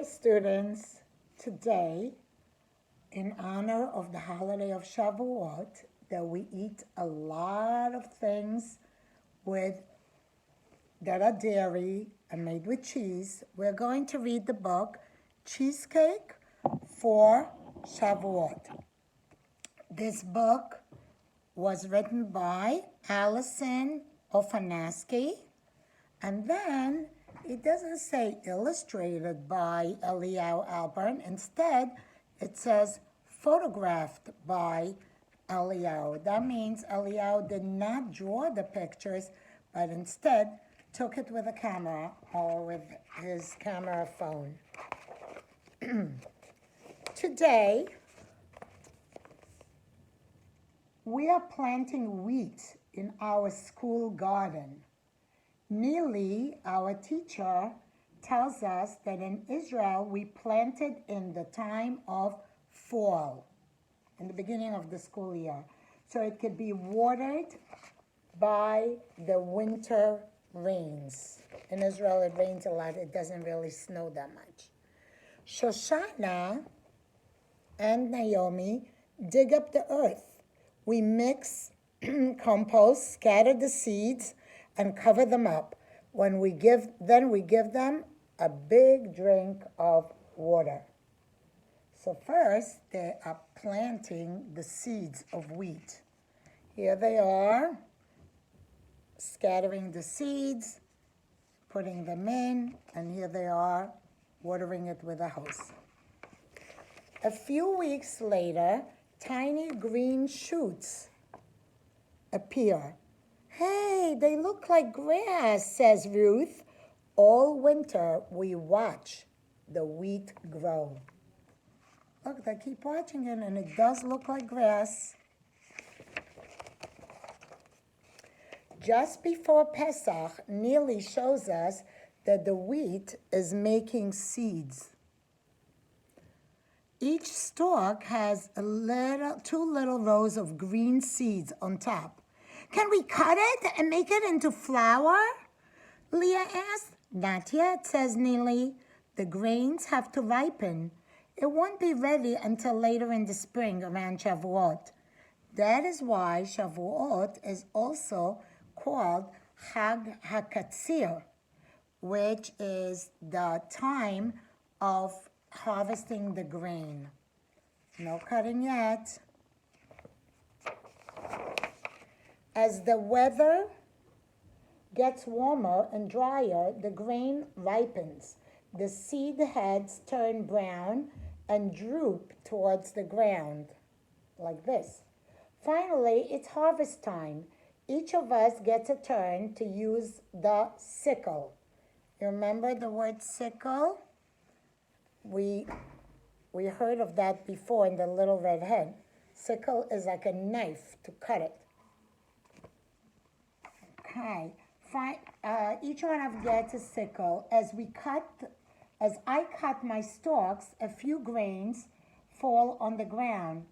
Hi, students. Today, in honor of the holiday of Shabuot, that we eat a lot of things with that are dairy and made with cheese, we're going to read the book Cheesecake for Shavuot. This book was written by Allison Ofanaski, and then it doesn't say illustrated by Eliyahu Alpern. Instead, it says photographed by Eliyahu. That means Eliyahu did not draw the pictures, but instead took it with a camera or with his camera phone. Today, we are planting wheat in our school garden. Neely, our teacher, tells us that in Israel we planted in the time of fall, in the beginning of the school year. So it could be watered by the winter rains. In Israel it rains a lot, it doesn't really snow that much. Shoshana and Naomi dig up the earth. We mix compost, scatter the seeds, and cover them up. Then we give them a big drink of water. So first, they are planting the seeds of wheat. Here they are, scattering the seeds, putting them in, and here they are, watering it with a hose. A few weeks later, tiny green shoots appear. Hey, they look like grass, says Ruth. All winter we watch the wheat grow. Look, they keep watching it, and it does look like grass. Just before Pesach, Neely shows us that the wheat is making seeds. Each stalk has two little rows of green seeds on top. Can we cut it and make it into flour? Leah asked. Not yet, says Neely. The grains have to ripen. It won't be ready until later in the spring around Shavuot. That is why Shavuot is also called Chag HaKatzir, which is the time of harvesting the grain. No cutting yet. As the weather gets warmer and drier, the grain ripens. The seed heads turn brown and droop towards the ground, like this. Finally, it's harvest time. Each of us gets a turn to use the sickle. You remember the word sickle? We heard of that before in the Little Red Hen. Sickle is like a knife to cut it. Okay, each one of us gets a sickle. As I cut my stalks, a few grains fall on the ground.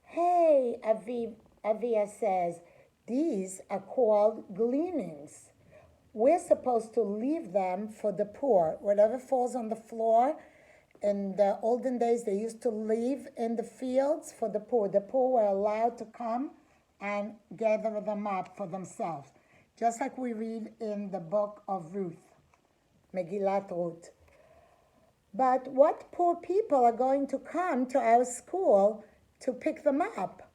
Hey, Avia says, these are called gleanings. We're supposed to leave them for the poor. Whatever falls on the floor, in the olden days, they used to leave in the fields for the poor. The poor were allowed to come and gather them up for themselves. Just like we read in the book of Ruth, Megillat Ruth. But what poor people are going to come to our school to pick them up?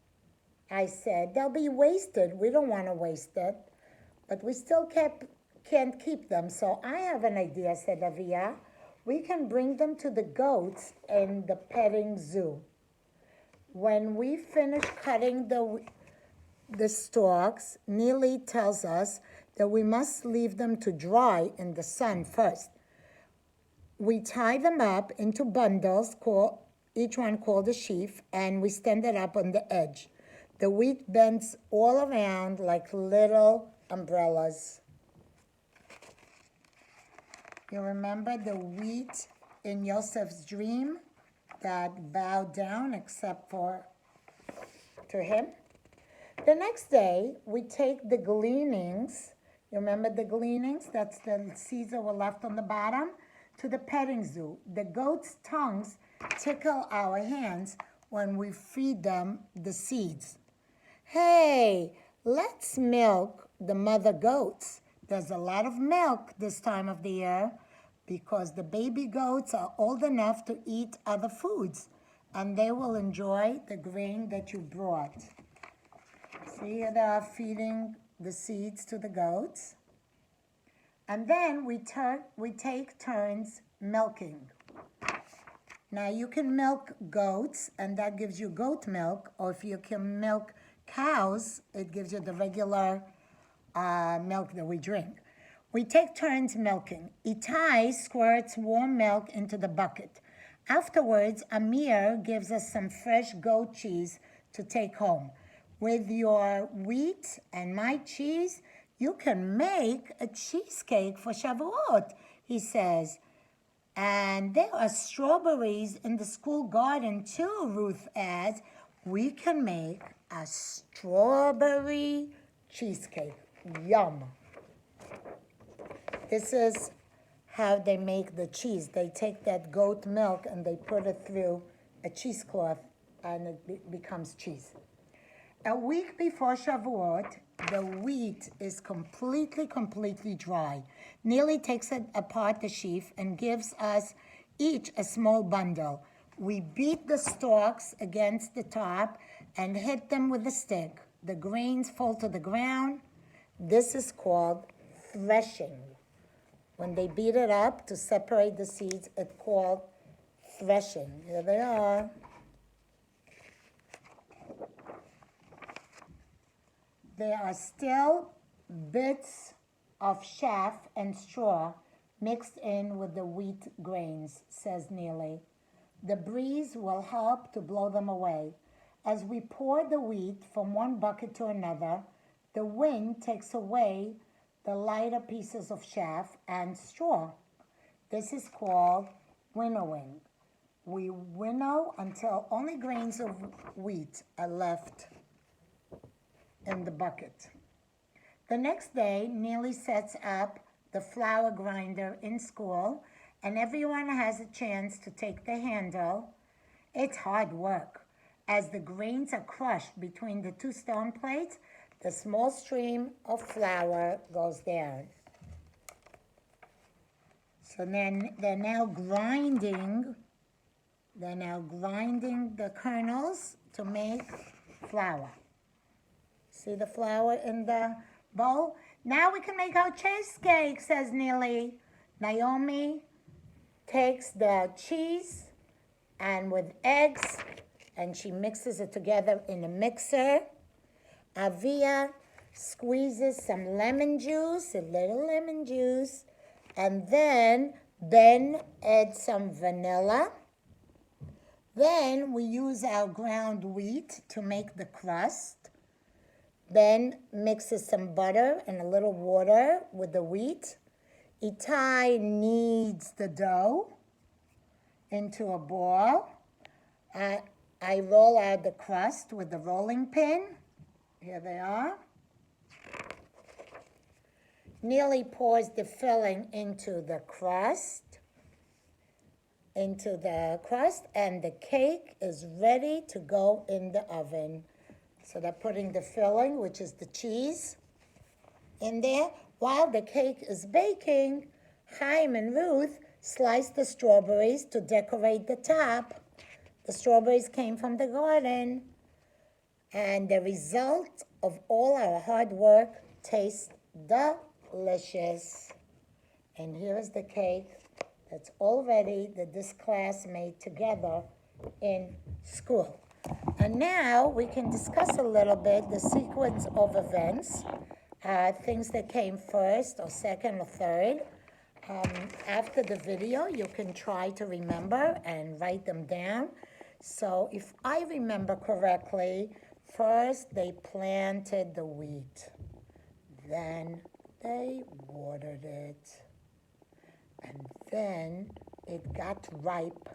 I said, they'll be wasted. We don't want to waste it. But we still can't keep them. So I have an idea, said Avia. We can bring them to the goats in the petting zoo. When we finish cutting the stalks, Neely tells us that we must leave them to dry in the sun first. We tie them up into bundles, each one called a sheaf, and we stand it up on the edge. The wheat bends all around like little umbrellas. You remember the wheat in Yosef's dream that bowed down except for to him? The next day, we take the gleanings. You remember the gleanings? That's the seeds that were left on the bottom. to the petting zoo. The goats' tongues tickle our hands when we feed them the seeds. Hey, let's milk the mother goats. There's a lot of milk this time of the year because the baby goats are old enough to eat other foods, and they will enjoy the grain that you brought. See, here they are feeding the seeds to the goats. And then we take turns milking. Now you can milk goats, and that gives you goat milk, or if you can milk cows, it gives you the regular milk that we drink. We take turns milking. Itai squirts warm milk into the bucket. Afterwards, Amir gives us some fresh goat cheese to take home. With your wheat and my cheese, you can make a cheesecake for Shabuot, he says. And there are strawberries in the school garden too, Ruth adds. We can make a strawberry cheesecake. Yum. This is how they make the cheese. They take that goat milk and they put it through a cheesecloth and it becomes cheese. A week before Shavuot, the wheat is completely dry. Neely takes it apart the sheaf and gives us each a small bundle. We beat the stalks against the top and hit them with a stick. The grains fall to the ground. This is called threshing. When they beat it up to separate the seeds, it's called threshing. Here they are. There are still bits of chaff and straw mixed in with the wheat grains, says Neely. The breeze will help to blow them away. As we pour the wheat from one bucket to another, the wind takes away the lighter pieces of chaff and straw. This is called winnowing. We winnow until only grains of wheat are left in the bucket. The next day, Neely sets up the flour grinder in school, and everyone has a chance to take the handle. It's hard work. As the grains are crushed between the two stone plates, the small stream of flour goes down. So then they're now grinding the kernels to make flour. See the flour in the bowl? Now we can make our cheesecake, says Neely. Naomi takes the cheese and with eggs, and she mixes it together in a mixer. Avia squeezes some lemon juice, a little lemon juice, and then Ben adds some vanilla. Then we use our ground wheat to make the crust. Ben mixes some butter and a little water with the wheat. Itai kneads the dough into a ball. I roll out the crust with the rolling pin. Here they are. Neely pours the filling into the crust, and the cake is ready to go in the oven. So they're putting the filling, which is the cheese, in there. While the cake is baking, Chaim and Ruth slice the strawberries to decorate the top. The strawberries came from the garden. And the result of all our hard work tastes delicious. And here's the cake that's all ready that this class made together in school. And now we can discuss a little bit the sequence of events, things that came first or second or third. After the video, you can try to remember and write them down. So if I remember correctly, first they planted the wheat, then they watered it, and then it got ripe,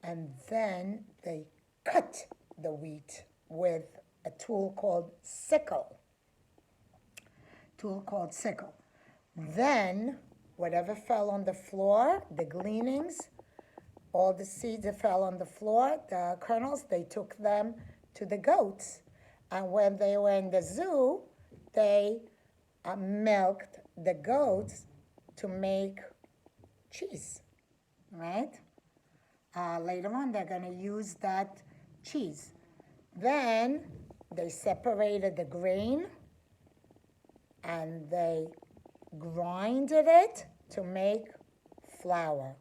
and then they cut the wheat with a tool called sickle. Then whatever fell on the floor, the gleanings, all the seeds that fell on the floor, the kernels, they took them to the goats. And when they were in the zoo, they milked the goats to make cheese, right? Later on, they're going to use that cheese. Then they separated the grain and they grinded it to make flour.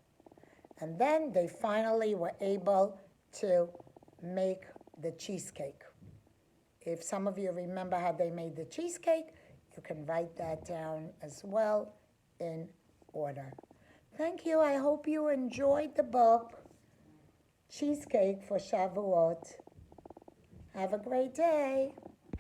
And then they finally were able to make the cheesecake. If some of you remember how they made the cheesecake, you can write that down as well in order. Thank you. I hope you enjoyed the book, Cheesecake for Shabuot. Have a great day.